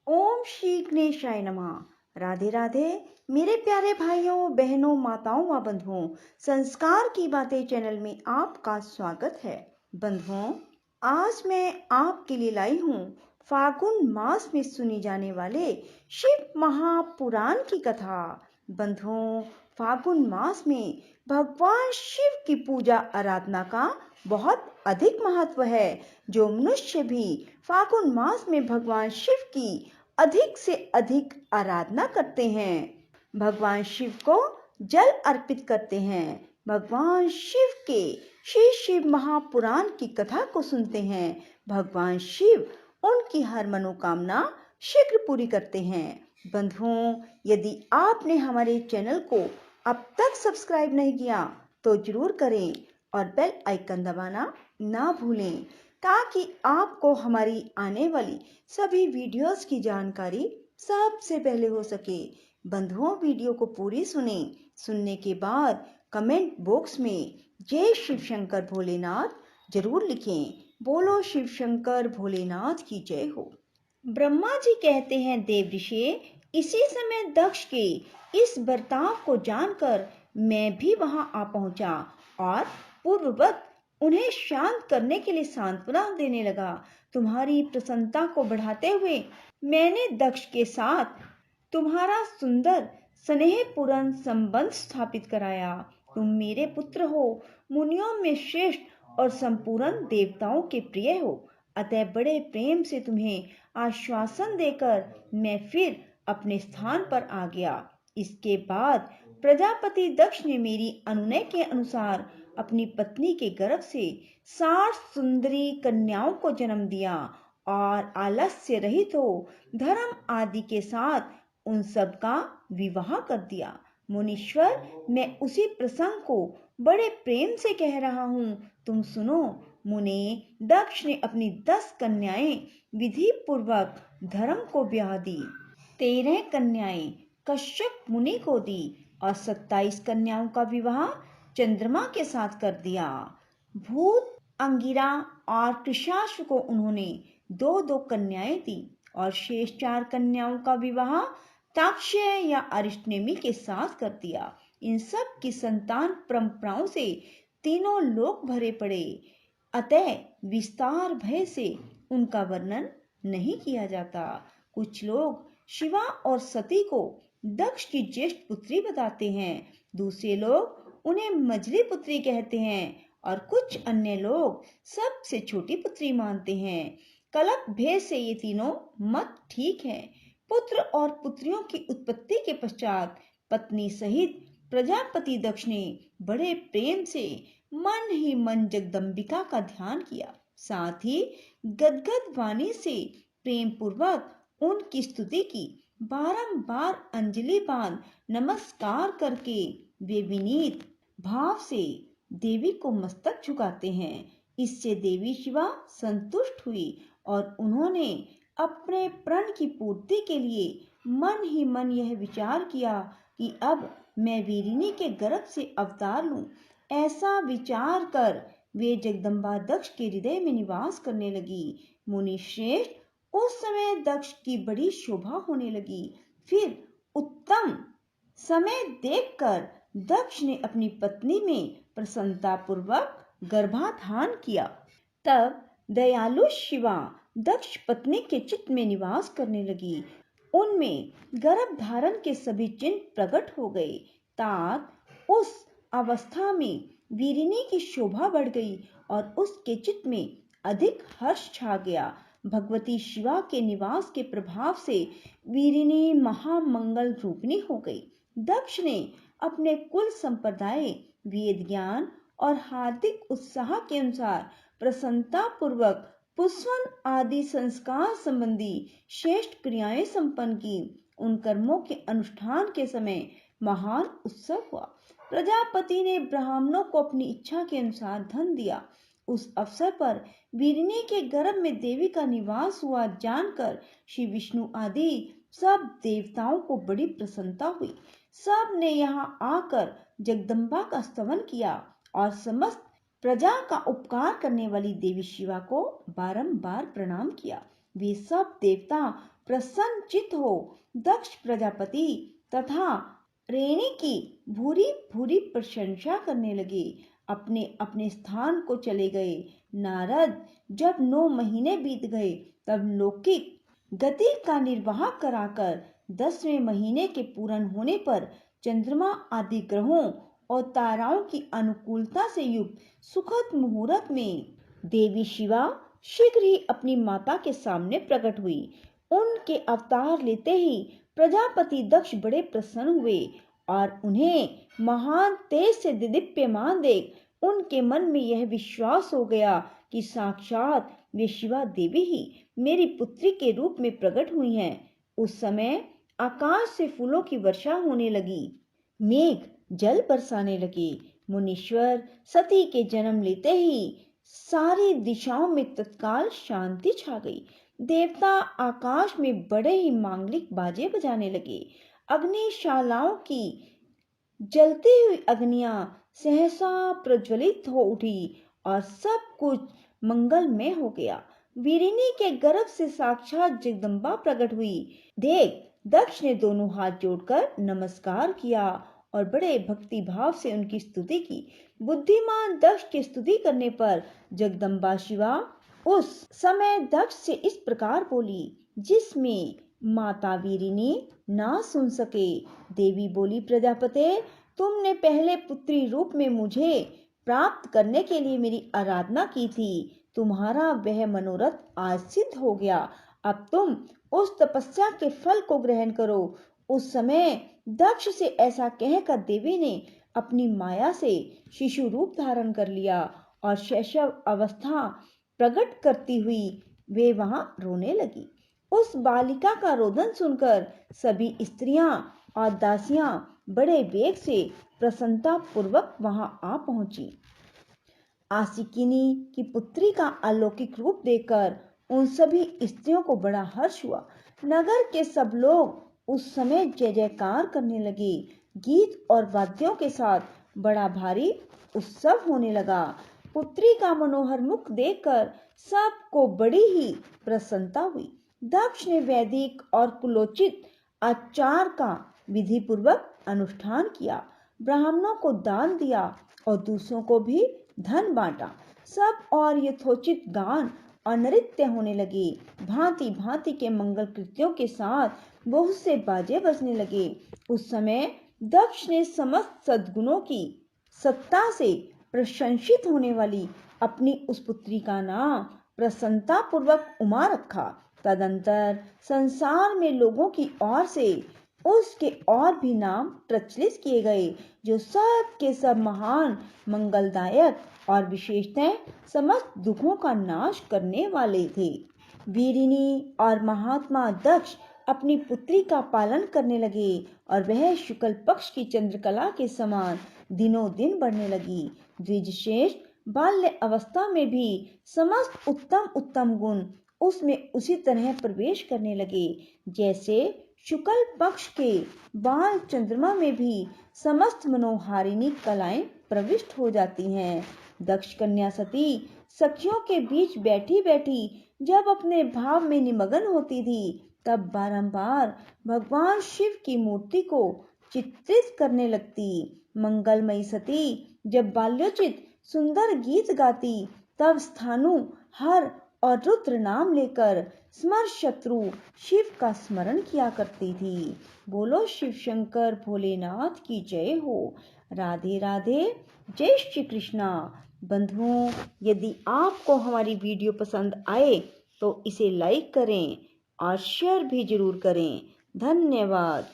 ओम श्री गणेशाय नमः। राधे राधे मेरे प्यारे भाइयों बहनों माताओं व बंधुओं, संस्कार की बातें चैनल में आपका स्वागत है। बंधुओं, आज मैं आपके लिए लाई हूँ फागुन मास में सुनी जाने वाले शिव महापुराण की कथा। बंधुओं, फागुन मास में भगवान शिव की पूजा आराधना का बहुत अधिक महत्व है। जो मनुष्य भी फागुन मास में भगवान शिव की अधिक से अधिक आराधना करते हैं, भगवान शिव को जल अर्पित करते हैं, भगवान शिव के श्री शिव महापुराण की कथा को सुनते हैं, भगवान शिव उनकी हर मनोकामना शीघ्र पूरी करते हैं। बंधुओं, यदि आपने हमारे चैनल को अब तक सब्सक्राइब नहीं किया तो जरूर करें और बेल आइकन दबाना ना भूलें, ताकि आपको हमारी आने वाली सभी वीडियोस की जानकारी सबसे पहले हो सके। बंधुओं, वीडियो को पूरी सुने। सुनने के बाद कमेंट बॉक्स में जय शिव शंकर भोलेनाथ जरूर लिखें। बोलो शिव शंकर भोलेनाथ की जय हो। ब्रह्मा जी कहते हैं, देव ऋषि, इसी समय दक्ष के इस बर्ताव को जानकर मैं भी वहां आ पहुंचा और पूर्ववत उन्हें शांत करने के लिए सांत्वना देने लगा। तुम्हारी प्रसन्नता को बढ़ाते हुए मैंने दक्ष के साथ तुम्हारा सुंदर स्नेहपूर्ण संबंध स्थापित कराया। तुम मेरे पुत्र हो, मुनियों में श्रेष्ठ और संपूर्ण देवताओं के प्रिय हो, अतः बड़े प्रेम से तुम्हें आश्वासन देकर मैं फिर अपने स्थान पर आ गया। इसके बाद प्रजापति दक्ष ने मेरी अनुनय के अनुसार अपनी पत्नी के गर्भ से 60 सुंदरी कन्याओं को जन्म दिया और आलस्य रहित हो धर्म आदि के साथ उन सब का विवाह कर दिया। मुनीश्वर, मैं उसी प्रसंग को बड़े प्रेम से कह रहा हूँ, तुम सुनो। मुने, दक्ष ने अपनी 10 कन्याएं विधि पूर्वक धर्म को ब्याह दी, 13 कन्याएं कश्यप मुनि को दी और 27 कन्याओं का विवाह चंद्रमा के साथ कर दिया। भूत, अंगिरा और कृशाश्व को उन्होंने 2-2 कन्याएं दी और शेष 4 कन्याओं का विवाह ताक्षय या अरिष्टनेमी के साथ कर दिया। इन सब की संतान परंपराओं से तीनों लोक भरे पड़े, अतः विस्तार भय से उनका वर्णन नहीं किया जाता। कुछ लोग शिवा और सती को दक्ष की ज्येष्ठ पुत्री बताते हैं, दूसरे लोग उन्हें मझली पुत्री कहते हैं और कुछ अन्य लोग सबसे छोटी पुत्री मानते हैं। कलप भेद से ये तीनों मत ठीक है। पुत्र और पुत्रियों की उत्पत्ति के पश्चात पत्नी सहित प्रजापति दक्ष ने बड़े प्रेम से मन ही मन जगदम्बिका का ध्यान किया, साथ ही गदगद वाणी से प्रेम पूर्वक उनकी स्तुति की। बारंबार अंजलि बांध नमस्कार करके वे विनीत भाव से देवी को मस्तक झुकाते हैं। इससे देवी शिवा संतुष्ट हुई और उन्होंने अपने प्रण की पूर्ति के लिए मन ही मन यह विचार किया कि अब मैं वीरिनी के गर्भ से अवतार लूं। ऐसा विचार कर वे जगदम्बा दक्ष के हृदय में निवास करने लगी। मुनि श्रेष्ठ, उस समय दक्ष की बड़ी शोभा होने लगी। फिर उत्तम समय देखकर दक्ष ने अपनी पत्नी में प्रसन्नता पूर्वक गर्भाधान किया। तब दयालु शिवा दक्ष पत्नी के चित्त में निवास करने लगी। उनमें गर्भ धारण के सभी चिन्ह प्रकट हो गए। तात उस अवस्था में वीरिनी की शोभा बढ़ गई और उसके चित्त में अधिक हर्ष छा गया। भगवती शिवा के निवास के प्रभाव से वीरिनी महामंगल रूपिणी हो गई। दक्ष ने अपने कुल संप्रदाय, वेद ज्ञान और हार्दिक उत्साह के अनुसार प्रसन्नता पूर्वक पुष्पन आदि संस्कार संबंधी श्रेष्ठ क्रियाएं संपन्न की। उन कर्मों के अनुष्ठान के समय महान उत्सव हुआ। प्रजापति ने ब्राह्मणों को अपनी इच्छा के अनुसार धन दिया। उस अवसर पर वीरिनी के गर्भ में देवी का निवास हुआ जानकर श्री विष्णु आदि सब देवताओं को बड़ी प्रसन्नता हुई। सब ने यहाँ आकर जगदम्बा का स्तवन किया और समस्त प्रजा का उपकार करने वाली देवी शिवा को बारंबार प्रणाम किया। वे सब देवता प्रसन्नचित्त हो दक्ष प्रजापति तथा रेणी की भूरी भूरी प्रशंसा करने लगे। अपने अपने स्थान को चले गए। नारद जब 9 महीने बीत गए तब लौकिक गति का निर्वाह कराकर 10वें महीने के पूर्ण होने पर चंद्रमा आदि ग्रहों और ताराओं की अनुकूलता से युक्त सुखद मुहूर्त में देवी शिवा शीघ्र ही अपनी माता के सामने प्रकट हुई। उनके अवतार लेते ही प्रजापति दक्ष बड़े प्रसन्न हुए और उन्हें महान तेज से दीप्यमान देख उनके मन में यह विश्वास हो गया कि साक्षात वे शिवा देवी ही मेरी पुत्री के रूप में प्रकट हुई हैं। उस समय आकाश से फूलों की वर्षा होने लगी, मेघ जल बरसाने लगे। मुनीश्वर सती के जन्म लेते ही सारी दिशाओं में तत्काल शांति छा गई। देवता आकाश में बड़े ही मांगलिक बाजे बजाने लगे। अग्निशालाओं की जलती हुई अग्नियां सहसा प्रज्वलित हो उठी और सब कुछ मंगलमय हो गया। वीरिनी के गर्भ से साक्षात जगदम्बा प्रकट हुई। देख दक्ष ने दोनों हाथ जोड़कर नमस्कार किया और बड़े भक्ति भाव से उनकी स्तुति की। बुद्धिमान दक्ष की स्तुति करने पर जगदम्बा शिवा उस समय दक्ष से इस प्रकार बोली, जिसमें माता वीरिनी ना सुन सके। देवी बोली, प्रजापते तुमने पहले पुत्री रूप में मुझे प्राप्त करने के लिए मेरी आराधना की थी। तुम्हारा वह मनोरथ आज सिद्ध हो गया। अब तुम उस तपस्या के फल को ग्रहण करो। उस समय दक्ष से ऐसा कहकर देवी ने अपनी माया से शिशु रूप धारण कर लिया और शैशव अवस्था प्रकट करती हुई वे वहां रोने लगी। उस बालिका का रोदन सुनकर सभी स्त्रियां और दासियां बड़े वेग से प्रसन्नता पूर्वक वहां आ पहुंची। आसिकिनी की पुत्री का अलौकिक रूप देखकर उन सभी स्त्रियों को बड़ा हर्ष हुआ। नगर के सब लोग उस समय जय जयकार करने लगे। गीत और वाद्यों के साथ बड़ा भारी उत्सव होने लगा। पुत्री का मनोहर मुख देखकर सबको बड़ी ही प्रसन्नता हुई। दक्ष ने वैदिक और कुलोचित आचार का विधि पूर्वक अनुष्ठान किया, ब्राह्मणों को दान दिया और दूसरों को भी धन बांटा। सब और यथोचित गान और नृत्य होने लगे। भांति भांति के मंगल कृत्यों के साथ बहुत से बाजे बजने लगे। उस समय दक्ष ने समस्त सद्गुणों की सत्ता से प्रशंसित होने वाली अपनी उस पुत्री का नाम प्रसन्नता पूर्वक उमा रखा। तदंतर संसार में लोगों की ओर से उसके और भी नाम प्रचलित किए गए, जो सब के सब महान, मंगलदायक और विशेषतः समस्त दुखों का नाश करने वाले थे। वीरिनी और महात्मा दक्ष अपनी पुत्री का पालन करने लगे और वह शुक्ल पक्ष की चंद्रकला के समान दिनों दिन बढ़ने लगी। द्विजश्रेष्ठ बाल्य अवस्था में भी समस्त उत्तम उत्तम गुण उसमें उसी तरह प्रवेश करने लगे, जैसे शुक्ल पक्ष के बाल चंद्रमा में भी समस्त मनोहारिणी कलाएं प्रविष्ट हो जाती हैं। दक्ष कन्या सती सखियों के बीच बैठी बैठी जब अपने भाव में निमग्न होती थी, तब बारंबार भगवान शिव की मूर्ति को चित्रित करने लगती। मंगलमयी सती जब बाल्योचित सुंदर गीत गाती, तब स्थानु हर और रुद्र नाम लेकर स्मर शत्रु शिव का स्मरण किया करती थी। बोलो शिव शंकर भोलेनाथ की जय हो। राधे राधे, जय श्री कृष्णा। बंधुओं, यदि आपको हमारी वीडियो पसंद आए तो इसे लाइक करें और शेयर भी जरूर करें। धन्यवाद।